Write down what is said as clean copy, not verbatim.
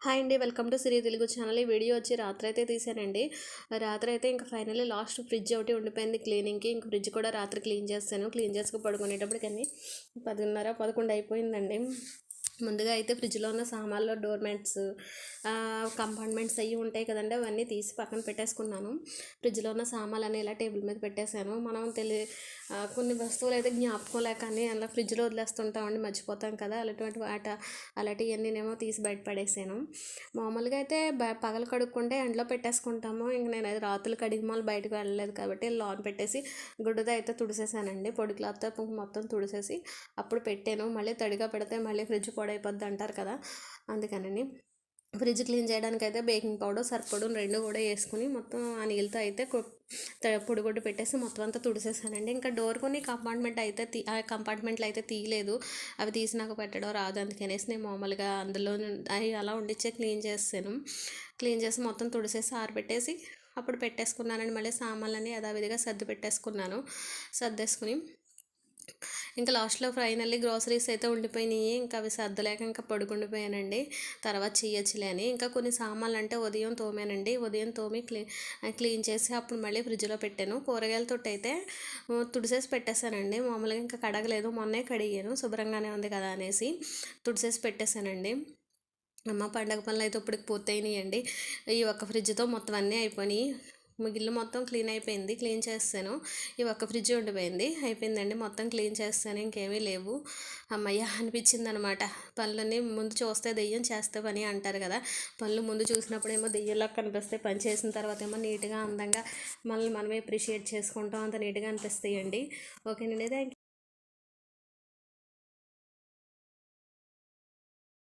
Hi అండి, welcome to Siri Telugu channel. ఈ video వచ్చి రాత్రి అయితే తీసానండి. రాత్రి అయితే ఇంకా ఫైనల్లీ లాస్ట్ ఫ్రిడ్జ్ ఒకటి ఉండిపోయింది క్లీనింగ్కి. ఇంక ఫ్రిడ్జ్ కూడా రాత్రి క్లీన్ చేస్తాను. క్లీన్ చేసుకు పడుకునేటప్పటికని 10:30, 11 అయిపోయిందండి. ముందుగా అయితే ఫ్రిడ్జ్లో ఉన్న సామాన్లు, డోర్ మ్యాట్స్, కంపార్ట్మెంట్స్ అవి ఉంటాయి కదండి, అవన్నీ తీసి పక్కన పెట్టేసుకున్నాను. ఫ్రిడ్జ్లో ఉన్న సామాన్లు ఇలా టేబుల్ మీద పెట్టేశాను. మనం కొన్ని వస్తువులు అయితే జ్ఞాపకం లేక అన్నీ అలా ఫ్రిడ్జ్లో వదిలేస్తుంటామండి, మర్చిపోతాం కదా. అలాంటివన్నీనేమో తీసి బయట పడేసాను. మామూలుగా అయితే పగలు కడుక్కుంటే ఎండలో పెట్టేసుకుంటాము. ఇంక నేను అది రాత్రులు కడిగి మళ్ళీ బయటకు వెళ్ళలేదు కాబట్టి లాన్ పెట్టేసి గుడ్డతో అయితే తుడిసేసానండి. పొడి క్లాత్తో మొత్తం తుడిసేసి అప్పుడు పెట్టాను. మళ్ళీ తడిగా పెడితే మళ్ళీ ఫ్రిడ్జ్ పాడైపోద్ది అంటారు కదా, అందుకనండి. ఫ్రిడ్జ్ క్లీన్ చేయడానికి అయితే బేకింగ్ పౌడర్, సర్ఫ్ రెండు కూడా వేసుకుని మొత్తం ఆ నీళ్ళతో అయితే పొడిగుడ్డు పెట్టేసి మొత్తం అంతా తుడిసేసానండి. ఇంకా డోర్ కొన్ని కంపార్ట్మెంట్లు అయితే తీయలేదు. అవి తీసి నాకు పెట్టడం రాదు, అందుకనేసి నేను మామూలుగా అందులో అవి అలా ఉండిచ్చే క్లీన్ చేసాను. క్లీన్ చేసి మొత్తం తుడిసేసి ఆరబెట్టేసి అప్పుడు పెట్టేసుకున్నానండి. మళ్ళీ సామాన్లన్నీ యథావిధిగా సర్దేసుకుని ఇంకా లాస్ట్లో ఫైనల్లీ గ్రోసరీస్ అయితే ఉండిపోయినాయి. ఇంకా అవి సర్దలేక ఇంకా పడుకుండిపోయానండి. తర్వాత చేయొచ్చులే అని ఇంకా కొన్ని సామాన్లు అంటే ఉదయం తోమానండి. ఉదయం తోమి క్లీన్ చేసి అప్పుడు మళ్ళీ ఫ్రిడ్జ్లో పెట్టాను. కూరగాయలతో అయితే తుడిసేసి పెట్టేశానండి. మామూలుగా ఇంకా కడగలేదు, మొన్నే కడిగాను, శుభ్రంగానే ఉంది కదా అనేసి తుడిసేసి పెట్టేశానండి. పండగ పనులు అయితే ఇప్పటికి పూర్తయినాయండి. ఈ ఒక్క ఫ్రిడ్జ్తో మొత్తం అన్నీ అయిపోయినాయి. మిగిలిన మొత్తం క్లీన్ అయిపోయింది. క్లీన్ చేస్తాను. ఈ ఒక్క ఫ్రిడ్జ్ ఉండిపోయింది, అయిపోయిందండి. మొత్తం క్లీన్ చేస్తాను, ఇంకేమీ లేవు. అమ్మయ్య అనిపించింది అనమాట. పనులన్నీ ముందు చూస్తే దెయ్యం, చేస్తే పని అంటారు కదా. పనులు ముందు చూసినప్పుడేమో దెయ్యంలా కనిపిస్తాయి, పని చేసిన తర్వాత ఏమో నీట్గా, అందంగా మనల్ని మనమే అప్రిషియేట్ చేసుకుంటాం, అంత నీట్గా అనిపిస్తాయండి. ఓకేనండి, థ్యాంక్ యూ.